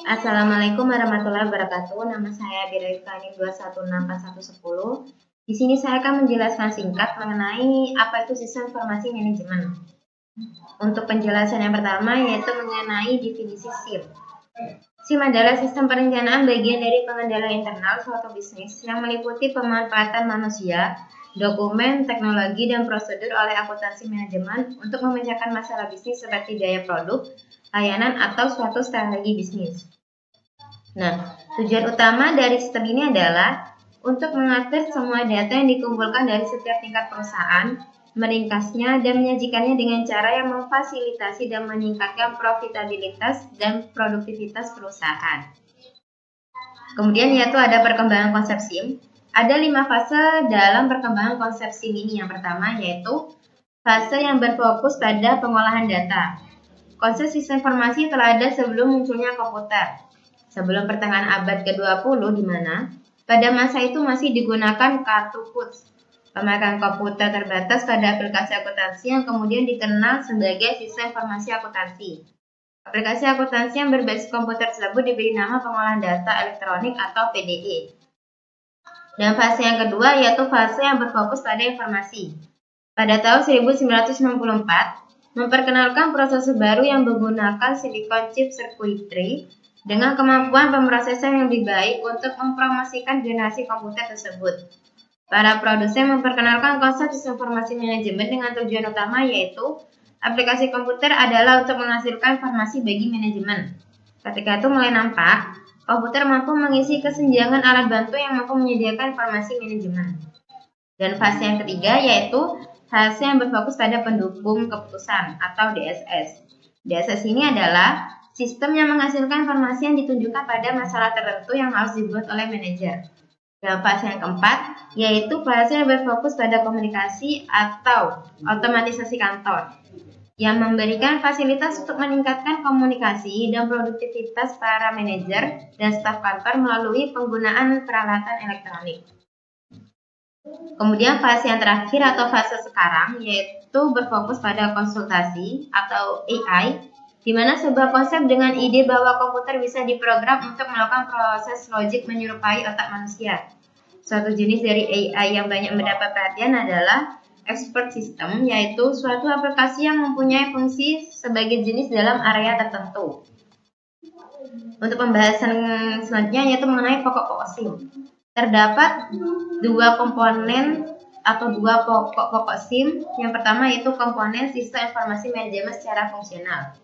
Assalamualaikum warahmatullahi wabarakatuh. Nama saya Birayutani 2164110. Di sini saya akan menjelaskan singkat mengenai apa itu sistem informasi manajemen. Untuk penjelasan yang pertama yaitu mengenai definisi SIM. SIM adalah sistem perencanaan bagian dari pengendalian internal suatu bisnis yang meliputi pemanfaatan manusia, dokumen, teknologi, dan prosedur oleh akuntansi manajemen untuk memecahkan masalah bisnis seperti daya produk, layanan, atau suatu strategi bisnis. Nah, tujuan utama dari sistem ini adalah untuk mengatur semua data yang dikumpulkan dari setiap tingkat perusahaan, meringkasnya dan menyajikannya dengan cara yang memfasilitasi dan meningkatkan profitabilitas dan produktivitas perusahaan. Kemudian yaitu ada perkembangan konsep SIM. Ada 5 fase dalam perkembangan konsep SIM ini. Yang pertama yaitu fase yang berfokus pada pengolahan data. Konsep sistem informasi telah ada sebelum munculnya komputer. Sebelum pertengahan abad ke-20 di mana pada masa itu masih digunakan kartu pos. Pemakaian komputer terbatas pada aplikasi akuntansi yang kemudian dikenal sebagai sistem informasi akuntansi. Aplikasi akuntansi yang berbasis komputer tersebut diberi nama pengolahan data elektronik atau PDE. Dan fase yang kedua yaitu fase yang berfokus pada informasi. Pada tahun 1964, memperkenalkan prosesor baru yang menggunakan silicon chip circuitry dengan kemampuan pemrosesan yang lebih baik untuk mempromosikan generasi komputer tersebut. Para produsen memperkenalkan konsep sistem informasi manajemen dengan tujuan utama yaitu aplikasi komputer adalah untuk menghasilkan informasi bagi manajemen. Ketika itu mulai nampak, komputer mampu mengisi kesenjangan alat bantu yang mampu menyediakan informasi manajemen. Dan fase yang ketiga yaitu fase yang berfokus pada pendukung keputusan atau DSS. DSS ini adalah sistem yang menghasilkan informasi yang ditunjukkan pada masalah tertentu yang harus dibuat oleh manajer. Dan fase yang keempat yaitu fase yang berfokus pada komunikasi atau otomatisasi kantor yang memberikan fasilitas untuk meningkatkan komunikasi dan produktivitas para manajer dan staf kantor melalui penggunaan peralatan elektronik. Kemudian fase yang terakhir atau fase sekarang yaitu berfokus pada konsultasi atau AI, di mana sebuah konsep dengan ide bahwa komputer bisa diprogram untuk melakukan proses logik menyerupai otak manusia. Suatu jenis dari AI yang banyak mendapat perhatian adalah expert system, yaitu suatu aplikasi yang mempunyai fungsi sebagai jenis dalam area tertentu. Untuk pembahasan selanjutnya yaitu mengenai pokok-pokok SIM. Terdapat dua komponen atau dua pokok SIM. Yang pertama yaitu komponen sistem informasi manajemen secara fungsional,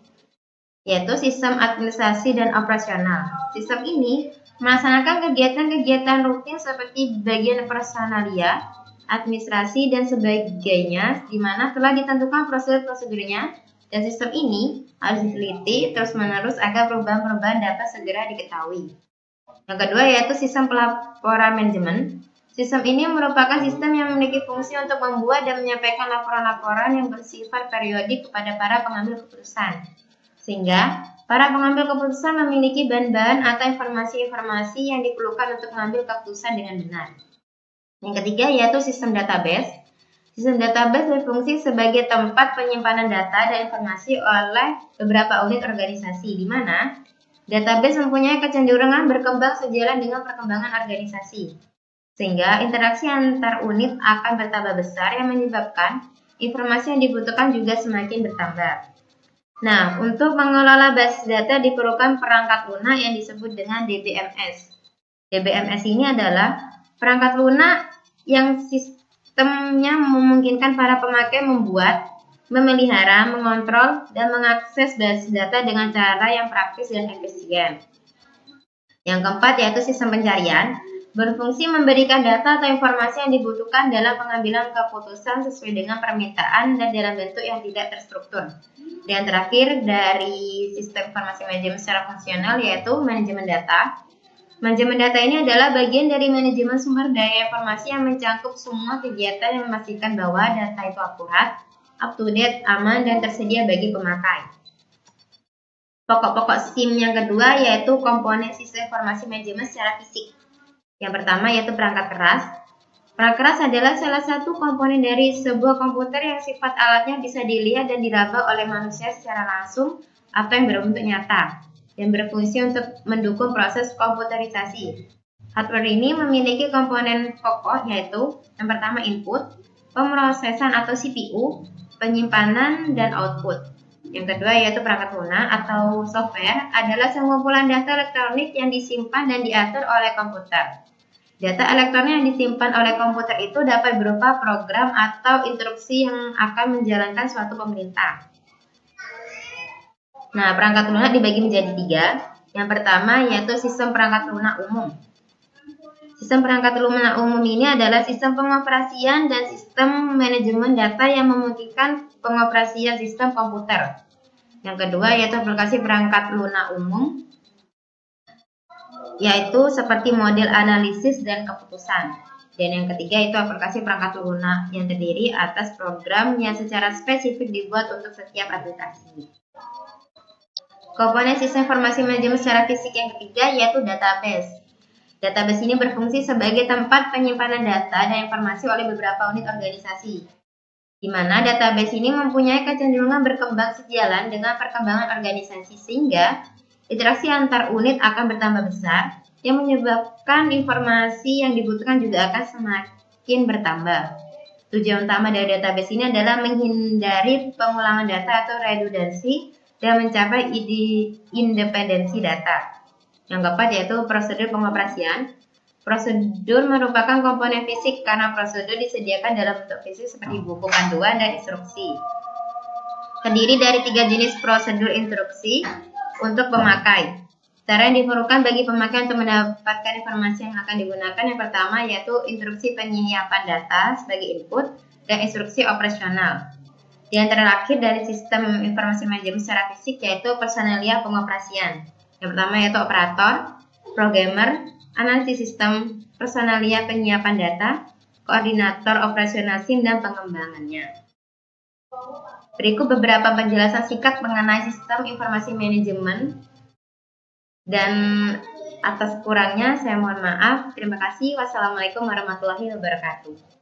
yaitu sistem administrasi dan operasional. Sistem ini melaksanakan kegiatan-kegiatan rutin seperti bagian personalia, administrasi, dan sebagainya, di mana telah ditentukan prosedur-prosedurnya, dan sistem ini harus diteliti terus-menerus agar perubahan-perubahan dapat segera diketahui. Yang kedua yaitu sistem pelaporan manajemen. Sistem ini merupakan sistem yang memiliki fungsi untuk membuat dan menyampaikan laporan-laporan yang bersifat periodik kepada para pengambil keputusan, sehingga para pengambil keputusan memiliki bahan-bahan atau informasi-informasi yang diperlukan untuk mengambil keputusan dengan benar. Yang ketiga yaitu sistem database. Sistem database berfungsi sebagai tempat penyimpanan data dan informasi oleh beberapa unit organisasi, di mana database mempunyai kecenderungan berkembang sejalan dengan perkembangan organisasi, sehingga interaksi antar unit akan bertambah besar yang menyebabkan informasi yang dibutuhkan juga semakin bertambah. Nah, untuk mengelola basis data diperlukan perangkat lunak yang disebut dengan DBMS. DBMS ini adalah perangkat lunak yang sistemnya memungkinkan para pemakai membuat, memelihara, mengontrol, dan mengakses basis data dengan cara yang praktis dan efisien. Yang keempat yaitu sistem pencarian, berfungsi memberikan data atau informasi yang dibutuhkan dalam pengambilan keputusan sesuai dengan permintaan dan dalam bentuk yang tidak terstruktur. Dan terakhir dari sistem informasi manajemen secara fungsional yaitu manajemen data. Manajemen data ini adalah bagian dari manajemen sumber daya informasi yang mencakup semua kegiatan yang memastikan bahwa data itu akurat, up to date, aman, dan tersedia bagi pemakai. Pokok-pokok SIM yang kedua yaitu komponen sistem informasi manajemen secara fisik. Yang pertama yaitu perangkat keras. Perangkat keras adalah salah satu komponen dari sebuah komputer yang sifat alatnya bisa dilihat dan diraba oleh manusia secara langsung atau yang berbentuk nyata. dan berfungsi untuk mendukung proses komputerisasi. Hardware ini memiliki komponen pokok yaitu yang pertama input, pemrosesan atau CPU, penyimpanan, dan output. Yang kedua yaitu perangkat lunak atau software adalah sekumpulan data elektronik yang disimpan dan diatur oleh komputer. Data elektronik yang disimpan oleh komputer itu dapat berupa program atau instruksi yang akan menjalankan suatu pemerintah. Nah, perangkat lunak dibagi menjadi 3. Yang pertama yaitu sistem perangkat lunak umum. Sistem perangkat lunak umum ini adalah sistem pengoperasian dan sistem manajemen data yang memungkinkan pengoperasian sistem komputer. Yang kedua yaitu aplikasi perangkat lunak umum, yaitu seperti model analisis dan keputusan. Dan yang ketiga itu aplikasi perangkat lunak yang terdiri atas program yang secara spesifik dibuat untuk setiap aplikasi. Komponen sistem informasi manajemen secara fisik yang ketiga yaitu database. Database ini berfungsi sebagai tempat penyimpanan data dan informasi oleh beberapa unit organisasi, di mana database ini mempunyai kecenderungan berkembang sejalan dengan perkembangan organisasi sehingga interaksi antar unit akan bertambah besar, yang menyebabkan informasi yang dibutuhkan juga akan semakin bertambah. Tujuan utama dari database ini adalah menghindari pengulangan data atau redundansi dan mencapai independensi data. Yang keempat yaitu prosedur pengoperasian. Prosedur merupakan komponen fisik karena prosedur disediakan dalam bentuk fisik seperti buku panduan dan instruksi. Terdiri dari 3 jenis prosedur instruksi untuk pemakai. Cara yang diperlukan bagi pemakai untuk mendapatkan informasi yang akan digunakan yang pertama yaitu instruksi penyiapan data sebagai input dan instruksi operasional. Yang terakhir dari sistem informasi manajemen secara fisik yaitu personalia pengoperasian. Yang pertama yaitu operator, programmer, analisis sistem, personalia penyiapan data, koordinator operasional SIM, dan pengembangannya. Berikut beberapa penjelasan singkat mengenai sistem informasi manajemen, dan atas kurangnya saya mohon maaf. Terima kasih. Wassalamualaikum warahmatullahi wabarakatuh.